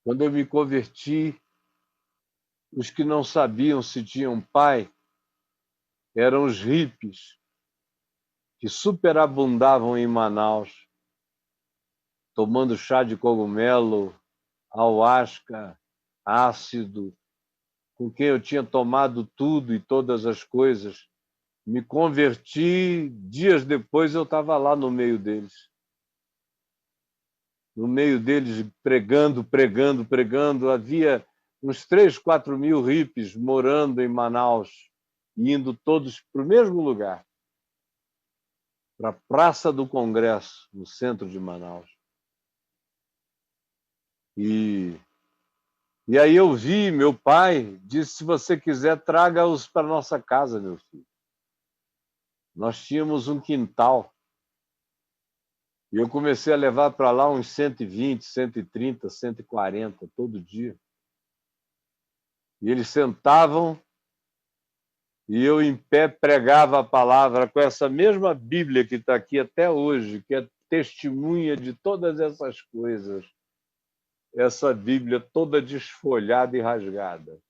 Quando eu me converti, os que não sabiam se tinham pai eram os hippies, que superabundavam em Manaus, tomando chá de cogumelo, ayahuasca, ácido, com quem eu tinha tomado tudo e todas as coisas. Me converti, dias depois eu estava lá no meio deles. No meio deles, pregando, pregando, pregando. Havia uns 3, 4 mil hippies morando em Manaus, indo todos para o mesmo lugar, para a Praça do Congresso, no centro de Manaus. E aí eu vi, meu pai disse, se você quiser, traga-os para nossa casa, meu filho. Nós tínhamos um quintal. E eu comecei a levar para lá uns 120, 130, 140 todo dia. E eles sentavam e eu em pé pregava a palavra com essa mesma Bíblia que está aqui até hoje, que é testemunha de todas essas coisas. Essa Bíblia toda desfolhada e rasgada.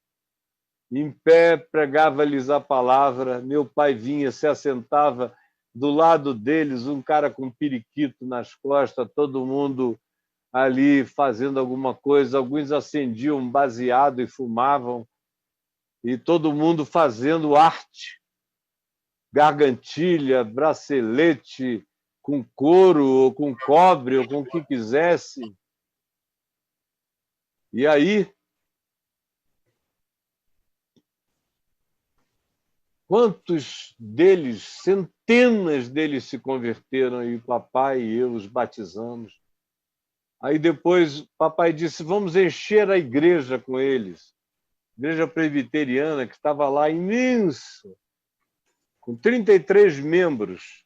Em pé, pregava-lhes a palavra, meu pai vinha, se assentava do lado deles, um cara com periquito nas costas, todo mundo ali fazendo alguma coisa, alguns acendiam um baseado e fumavam, e todo mundo fazendo arte, gargantilha, bracelete, com couro, ou com cobre, ou com o que quisesse. E aí, quantos deles, centenas deles se converteram e o papai e eu os batizamos. Aí depois papai disse, vamos encher a igreja com eles. Igreja presbiteriana, que estava lá imensa, com 33 membros.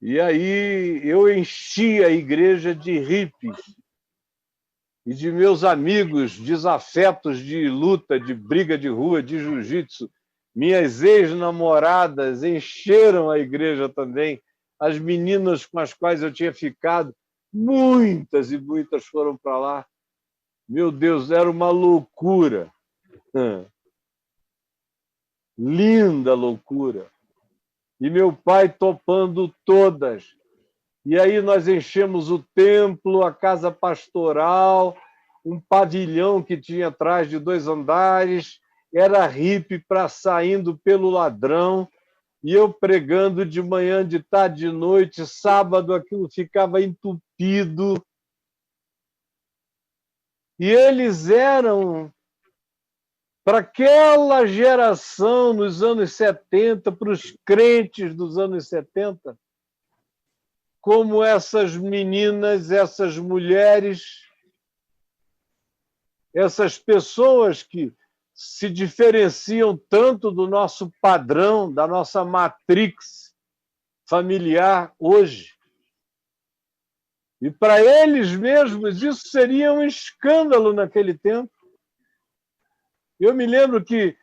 E aí eu enchi a igreja de hippies e de meus amigos desafetos de luta, de briga de rua, de jiu-jitsu. Minhas ex-namoradas encheram a igreja também. As meninas com as quais eu tinha ficado, muitas e muitas foram para lá. Meu Deus, era uma loucura. Linda loucura. E meu pai topando todas. E aí nós enchemos o templo, a casa pastoral, um pavilhão que tinha atrás de 2 andares, era hippie para saindo pelo ladrão, e eu pregando de manhã, de tarde, de noite, sábado aquilo ficava entupido. E eles eram, para aquela geração nos anos 70, para os crentes dos anos 70, como essas meninas, essas mulheres, essas pessoas que se diferenciam tanto do nosso padrão, da nossa matrix familiar hoje. E para eles mesmos isso seria um escândalo naquele tempo. Eu me lembro que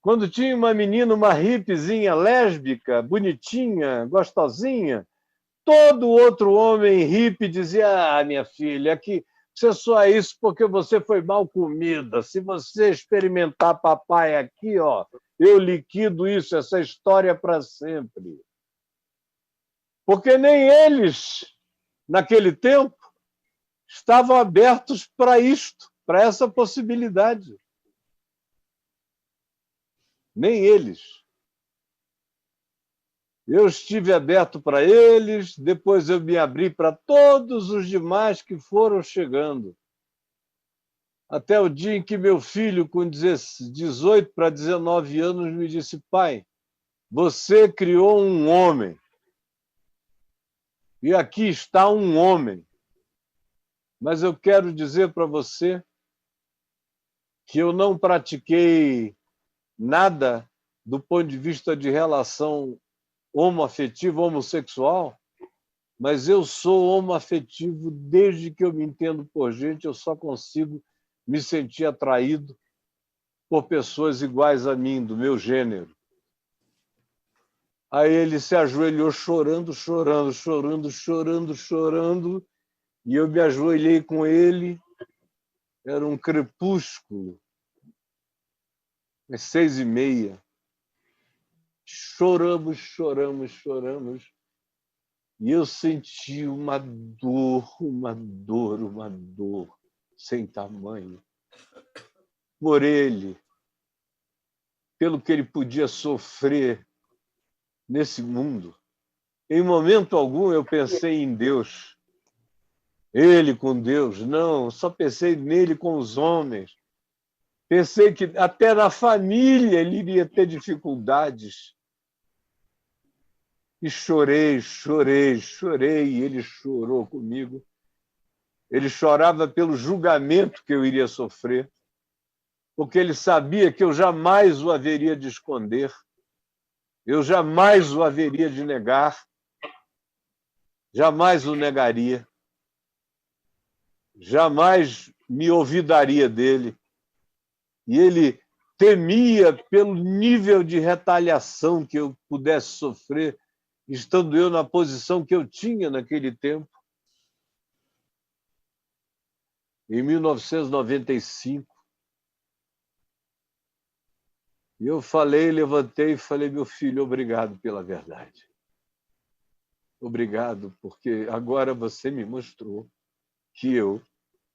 quando tinha uma menina, uma hippiezinha lésbica, bonitinha, gostosinha, todo outro homem hippie dizia, ah, minha filha, que você só é isso porque você foi mal comida. Se você experimentar papai aqui, ó, eu liquido isso, essa história para sempre. Porque nem eles, naquele tempo, estavam abertos para isto, para essa possibilidade. Nem eles. Eu estive aberto para eles, depois eu me abri para todos os demais que foram chegando. Até o dia em que meu filho, com 18 para 19 anos, me disse, pai, você criou um homem. E aqui está um homem. Mas eu quero dizer para você que eu não pratiquei nada do ponto de vista de relação homoafetiva, homossexual, mas eu sou homoafetivo desde que eu me entendo por gente, eu só consigo me sentir atraído por pessoas iguais a mim, do meu gênero. Aí ele se ajoelhou chorando, chorando, chorando, chorando, chorando, e eu me ajoelhei com ele Era um crepúsculo, às 6h30. Choramos, choramos, choramos. E eu senti uma dor, uma dor, uma dor sem tamanho por ele, pelo que ele podia sofrer nesse mundo. Em momento algum eu pensei em Deus, ele com Deus, não, só pensei nele com os homens. Pensei que até na família ele iria ter dificuldades. E chorei, chorei, chorei, e ele chorou comigo. Ele chorava pelo julgamento que eu iria sofrer, porque ele sabia que eu jamais o haveria de esconder, eu jamais o haveria de negar, jamais o negaria, jamais me olvidaria dele. E ele temia pelo nível de retaliação que eu pudesse sofrer, estando eu na posição que eu tinha naquele tempo. Em 1995, eu levantei e falei, meu filho, obrigado pela verdade. Obrigado, porque agora você me mostrou que eu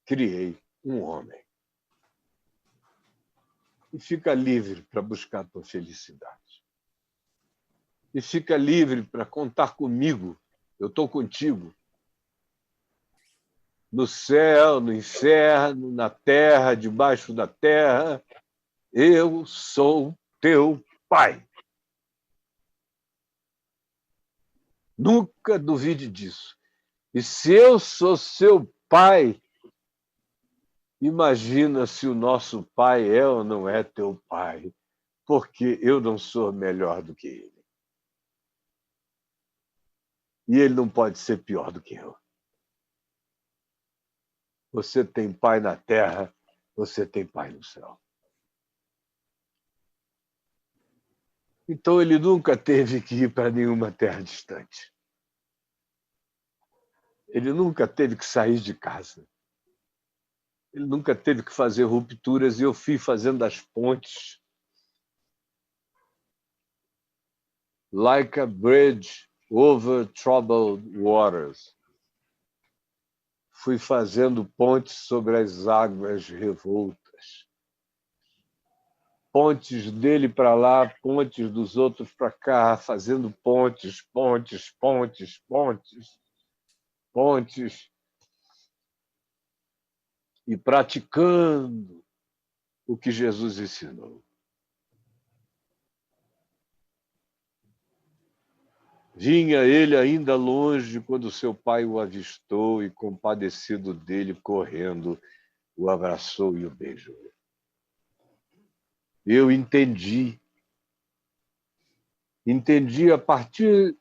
criei um homem. E fica livre para buscar a tua felicidade. E fica livre para contar comigo. Eu estou contigo. No céu, no inferno, na terra, debaixo da terra. Eu sou teu pai. Nunca duvide disso. E se eu sou seu pai, imagina se o nosso pai é ou não é teu pai, porque eu não sou melhor do que ele. E ele não pode ser pior do que eu. Você tem pai na terra, você tem pai no céu. Então ele nunca teve que ir para nenhuma terra distante. Ele nunca teve que sair de casa. Ele nunca teve que fazer rupturas e eu fui fazendo as pontes. Like a bridge over troubled waters. Fui fazendo pontes sobre as águas revoltas. Pontes dele para lá, pontes dos outros para cá, fazendo pontes, pontes, pontes, pontes, pontes. E praticando o que Jesus ensinou. Vinha ele ainda longe quando seu pai o avistou e, compadecido dele, correndo, o abraçou e o beijou. Eu entendi a partir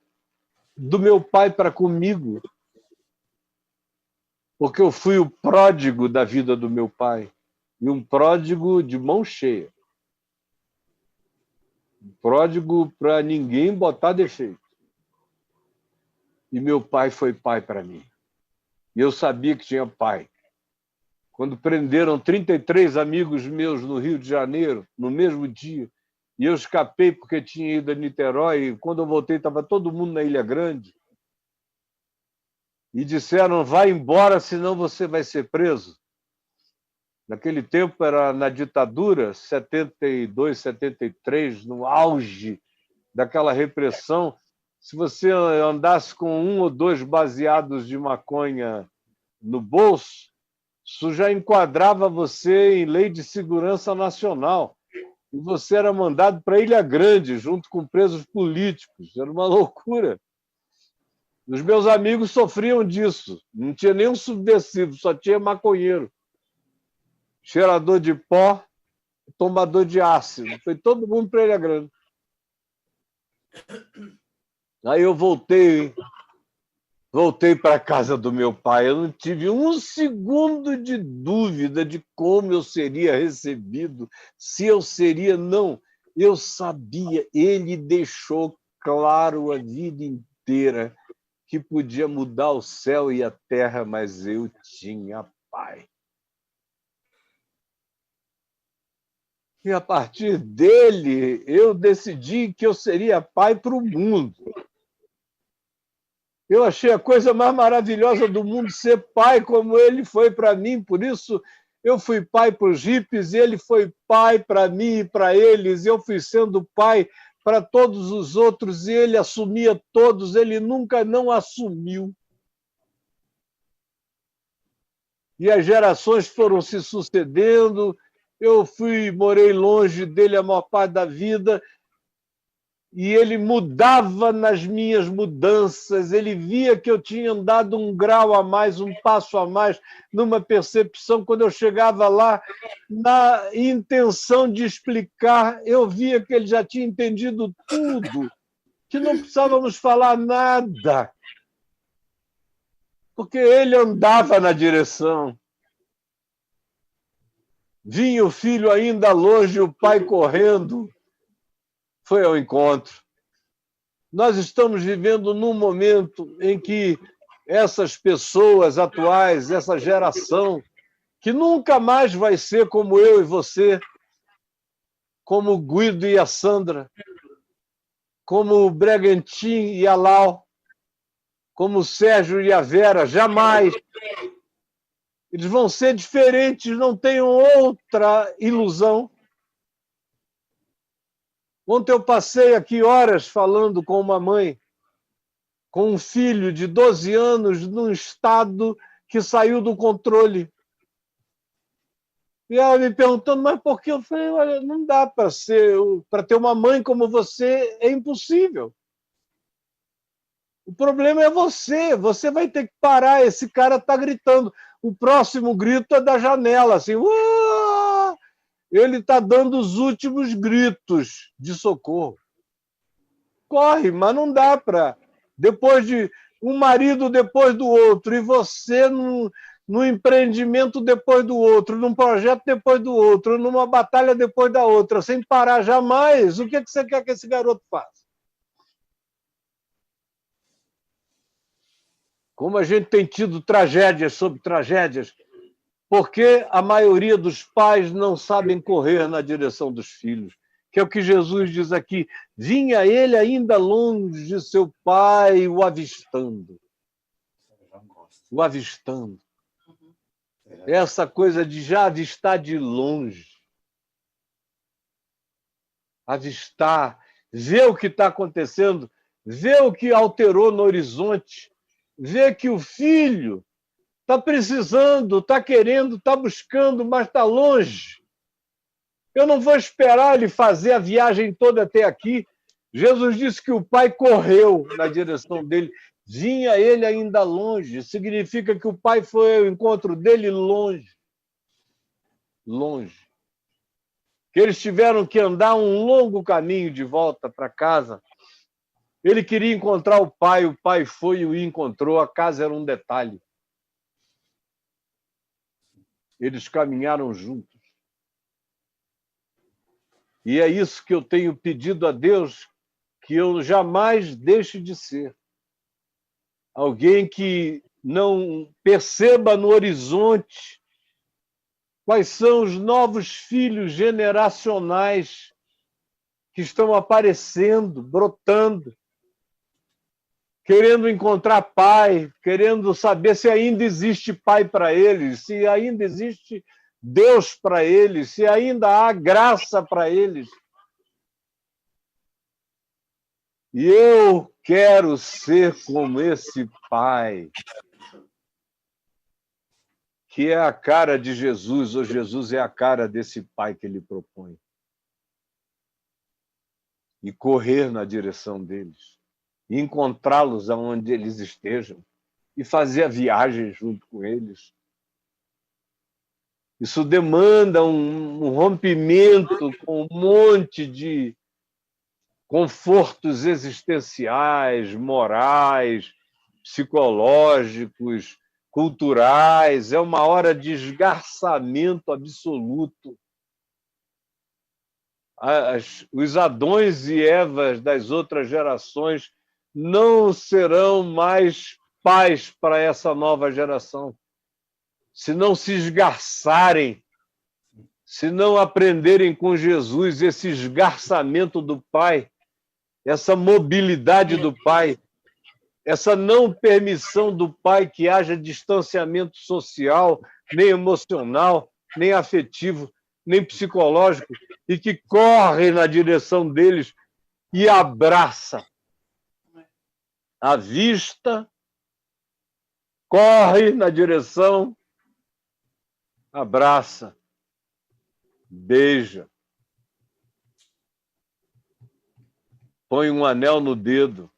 do meu pai para comigo, porque eu fui o pródigo da vida do meu pai, e um pródigo de mão cheia. Um pródigo para ninguém botar defeito. E meu pai foi pai para mim. E eu sabia que tinha pai. Quando prenderam 33 amigos meus no Rio de Janeiro, no mesmo dia, e eu escapei porque tinha ido a Niterói, e quando eu voltei estava todo mundo na Ilha Grande, e disseram, vai embora, senão você vai ser preso. Naquele tempo era na ditadura, 72, 73, no auge daquela repressão. Se você andasse com 1 ou 2 baseados de maconha no bolso, isso já enquadrava você em lei de segurança nacional. E você era mandado para Ilha Grande, junto com presos políticos. Era uma loucura. Os meus amigos sofriam disso. Não tinha nenhum subversivo, só tinha maconheiro. Cheirador de pó, tomador de ácido. Foi todo mundo para Ilha Grande. Aí eu voltei para a casa do meu pai. Eu não tive um segundo de dúvida de como eu seria recebido, se eu seria, não. Eu sabia, ele deixou claro a vida inteira que podia mudar o céu e a terra, mas eu tinha pai. E a partir dele, eu decidi que eu seria pai para o mundo. Eu achei a coisa mais maravilhosa do mundo ser pai como ele foi para mim. Por isso, eu fui pai para os hippies, ele foi pai para mim e para eles. Eu fui sendo pai para todos os outros e ele assumia todos. Ele nunca não assumiu. E as gerações foram se sucedendo. Eu morei longe dele a maior parte da vida. E ele mudava nas minhas mudanças, ele via que eu tinha andado um grau a mais, um passo a mais, numa percepção. Quando eu chegava lá, na intenção de explicar, eu via que ele já tinha entendido tudo, que não precisávamos falar nada, porque ele andava na direção. Vinha o filho ainda longe, o pai correndo, foi ao encontro. Nós estamos vivendo num momento em que essas pessoas atuais, essa geração, que nunca mais vai ser como eu e você, como o Guido e a Sandra, como o Bregantin e a Lau, como o Sérgio e a Vera, jamais. Eles vão ser diferentes, não tenham outra ilusão. Ontem eu passei aqui horas falando com uma mãe, com um filho de 12 anos, num estado que saiu do controle. E ela me perguntando, mas por que? Eu falei, olha, não dá para ter uma mãe como você, é impossível. O problema é você vai ter que parar, esse cara está gritando. O próximo grito é da janela, assim, uah! Ele está dando os últimos gritos de socorro. Corre, mas não dá para. Depois de um marido depois do outro, e você num empreendimento depois do outro, num projeto depois do outro, numa batalha depois da outra, sem parar jamais, o que você quer que esse garoto faça? Como a gente tem tido tragédias sobre tragédias, porque a maioria dos pais não sabem correr na direção dos filhos, que é o que Jesus diz aqui, vinha ele ainda longe de seu pai, o avistando. O avistando. Essa coisa de já avistar de longe. Avistar, ver o que está acontecendo, ver o que alterou no horizonte, ver que o filho está precisando, está querendo, está buscando, mas está longe. Eu não vou esperar ele fazer a viagem toda até aqui. Jesus disse que o pai correu na direção dele. Vinha ele ainda longe. Significa que o pai foi ao encontro dele longe. Longe. Que eles tiveram que andar um longo caminho de volta para casa. Ele queria encontrar o pai foi e o encontrou. A casa era um detalhe. Eles caminharam juntos. E é isso que eu tenho pedido a Deus, que eu jamais deixe de ser. Alguém que não perceba no horizonte quais são os novos filhos generacionais que estão aparecendo, brotando, querendo encontrar pai, querendo saber se ainda existe pai para eles, se ainda existe Deus para eles, se ainda há graça para eles. E eu quero ser como esse pai, que é a cara de Jesus, ou Jesus é a cara desse pai que ele propõe. E correr na direção deles, e encontrá-los aonde eles estejam, e fazer a viagem junto com eles. Isso demanda um rompimento com um monte de confortos existenciais, morais, psicológicos, culturais. É uma hora de esgarçamento absoluto. Os Adões e Evas das outras gerações não serão mais pais para essa nova geração, se não se esgarçarem se não aprenderem com Jesus esse esgarçamento do Pai, essa mobilidade do Pai, essa não permissão do Pai que haja distanciamento social, nem emocional, nem afetivo, nem psicológico, e que corre na direção deles e abraça. À vista, corre na direção, abraça, beija, põe um anel no dedo,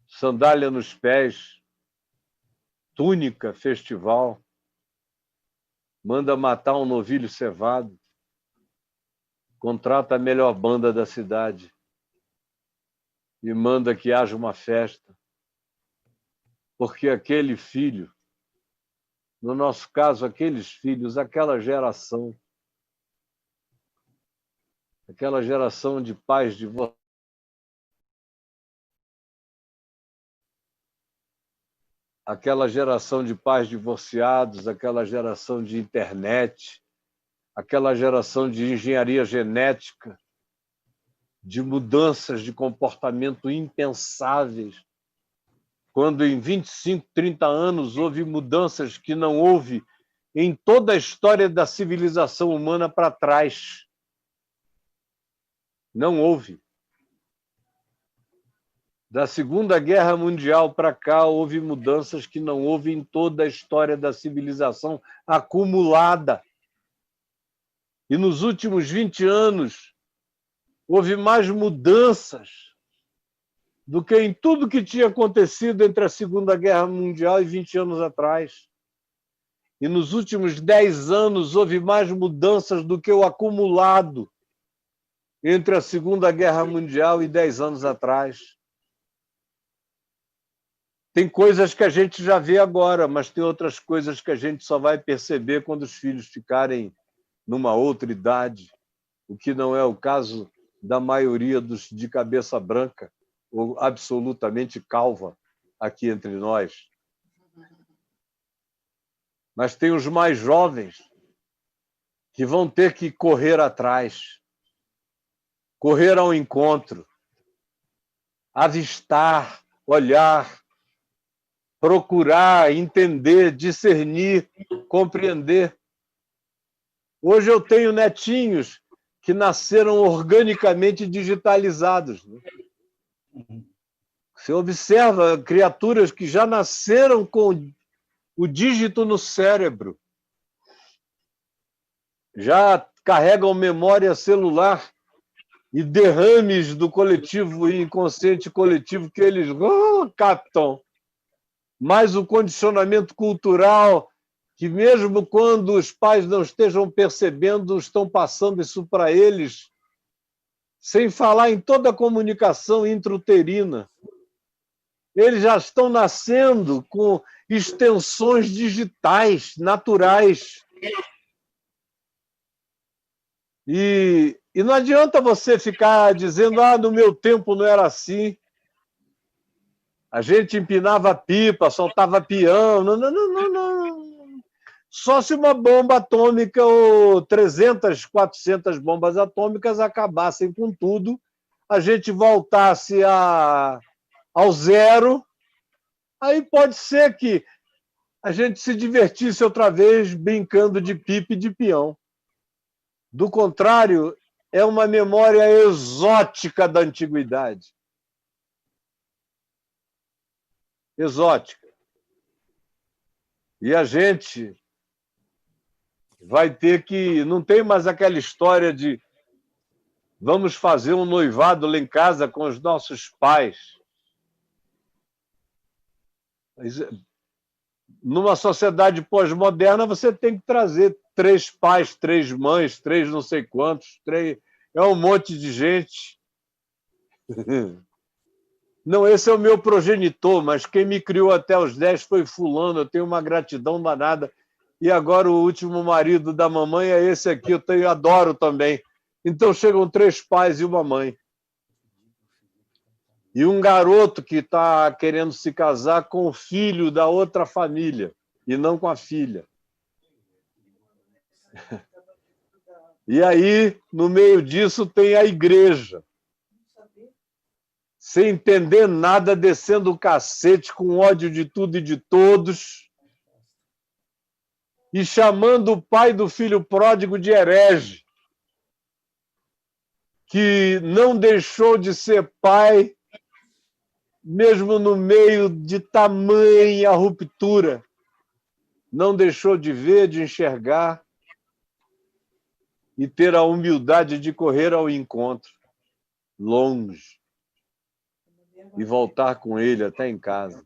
sandália nos pés, túnica festival, manda matar um novilho cevado, contrata a melhor banda da cidade e manda que haja uma festa, porque aquele filho, no nosso caso, aqueles filhos, aquela geração de pais divorciados, aquela geração de pais divorciados, aquela geração de internet, aquela geração de engenharia genética, de mudanças de comportamento impensáveis, quando em 25, 30 anos houve mudanças que não houve em toda a história da civilização humana para trás. Não houve. Da Segunda Guerra Mundial para cá, houve mudanças que não houve em toda a história da civilização acumulada. E nos últimos 20 anos, houve mais mudanças do que em tudo que tinha acontecido entre a Segunda Guerra Mundial e 20 anos atrás. E nos últimos 10 anos, houve mais mudanças do que o acumulado entre a Segunda Guerra Mundial e 10 anos atrás. Tem coisas que a gente já vê agora, mas tem outras coisas que a gente só vai perceber quando os filhos ficarem numa outra idade, o que não é o caso da maioria dos de cabeça branca ou absolutamente calva aqui entre nós. Mas tem os mais jovens que vão ter que correr atrás, correr ao encontro, avistar, olhar, procurar, entender, discernir, compreender. Hoje eu tenho netinhos que nasceram organicamente digitalizados. Você observa criaturas que já nasceram com o dígito no cérebro, já carregam memória celular e derrames do coletivo e inconsciente coletivo que eles captam. Mas o condicionamento cultural, que mesmo quando os pais não estejam percebendo, estão passando isso para eles, sem falar em toda a comunicação intrauterina. Eles já estão nascendo com extensões digitais, naturais. E não adianta você ficar dizendo, no meu tempo não era assim. A gente empinava pipa, soltava peão. Não. Só se uma bomba atômica ou 300, 400 bombas atômicas acabassem com tudo, a gente voltasse ao zero, aí pode ser que a gente se divertisse outra vez brincando de pipa e de peão. Do contrário, é uma memória exótica da antiguidade. Exótica. E a gente vai ter que... Não tem mais aquela história de vamos fazer um noivado lá em casa com os nossos pais. Numa sociedade pós-moderna, você tem que trazer 3 pais, 3 mães, 3 não sei quantos, 3... É um monte de gente. Não, esse é o meu progenitor, mas quem me criou até os 10 foi fulano, eu tenho uma gratidão danada. E agora o último marido da mamãe é esse aqui, eu adoro também. Então chegam 3 pais e uma mãe. E um garoto que está querendo se casar com o filho da outra família, e não com a filha. E aí, no meio disso, tem a igreja. Sem entender nada, descendo o cacete, com ódio de tudo e de todos, e chamando o pai do filho pródigo de herege, que não deixou de ser pai, mesmo no meio de tamanha ruptura, não deixou de ver, de enxergar e ter a humildade de correr ao encontro, longe, e voltar com ele até em casa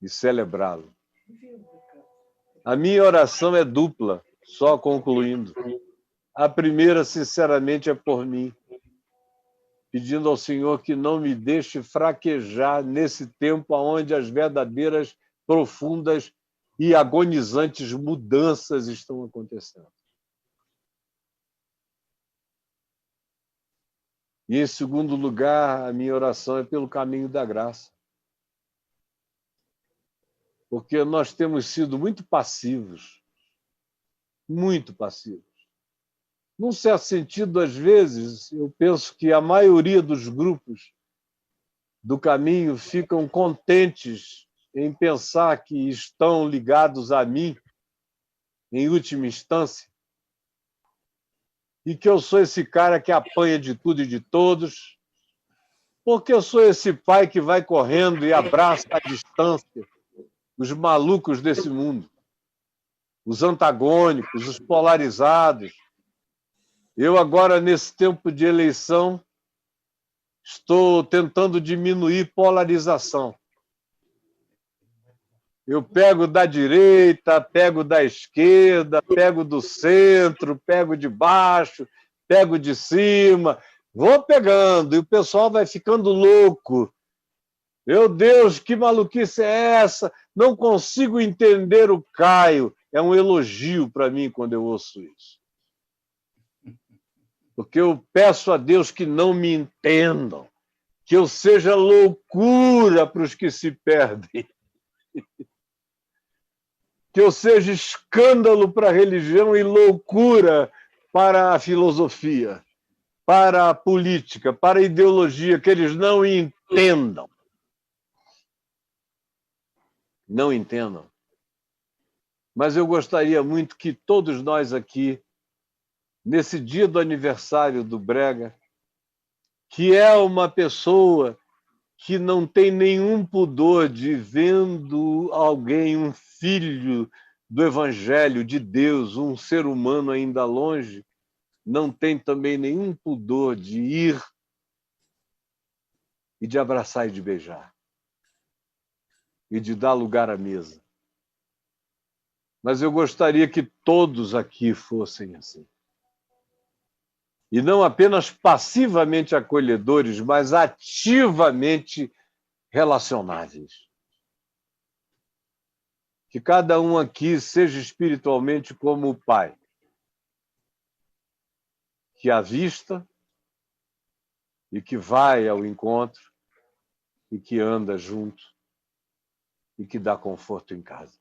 e celebrá-lo. A minha oração é dupla, só concluindo. A primeira, sinceramente, é por mim, pedindo ao Senhor que não me deixe fraquejar nesse tempo onde as verdadeiras, profundas e agonizantes mudanças estão acontecendo. E, em segundo lugar, a minha oração é pelo caminho da graça. Porque nós temos sido muito passivos. Muito passivos. Num certo sentido, às vezes, eu penso que a maioria dos grupos do caminho ficam contentes em pensar que estão ligados a mim, em última instância, e que eu sou esse cara que apanha de tudo e de todos, porque eu sou esse pai que vai correndo e abraça à distância os malucos desse mundo, os antagônicos, os polarizados. Eu agora, nesse tempo de eleição, estou tentando diminuir polarização. Eu pego da direita, pego da esquerda, pego do centro, pego de baixo, pego de cima, vou pegando e o pessoal vai ficando louco. Meu Deus, que maluquice é essa? Não consigo entender o Caio. É um elogio para mim quando eu ouço isso. Porque eu peço a Deus que não me entendam, que eu seja loucura para os que se perdem. Que eu seja escândalo para a religião e loucura para a filosofia, para a política, para a ideologia, que eles não entendam. Não entendam. Mas eu gostaria muito que todos nós aqui, nesse dia do aniversário do Brega, que é uma pessoa que não tem nenhum pudor de vendo alguém, um filho do Evangelho de Deus, um ser humano ainda longe, não tem também nenhum pudor de ir e de abraçar e de beijar, e de dar lugar à mesa. Mas eu gostaria que todos aqui fossem assim. E não apenas passivamente acolhedores, mas ativamente relacionáveis. Que cada um aqui seja espiritualmente como o Pai, que avista e que vai ao encontro e que anda junto e que dá conforto em casa.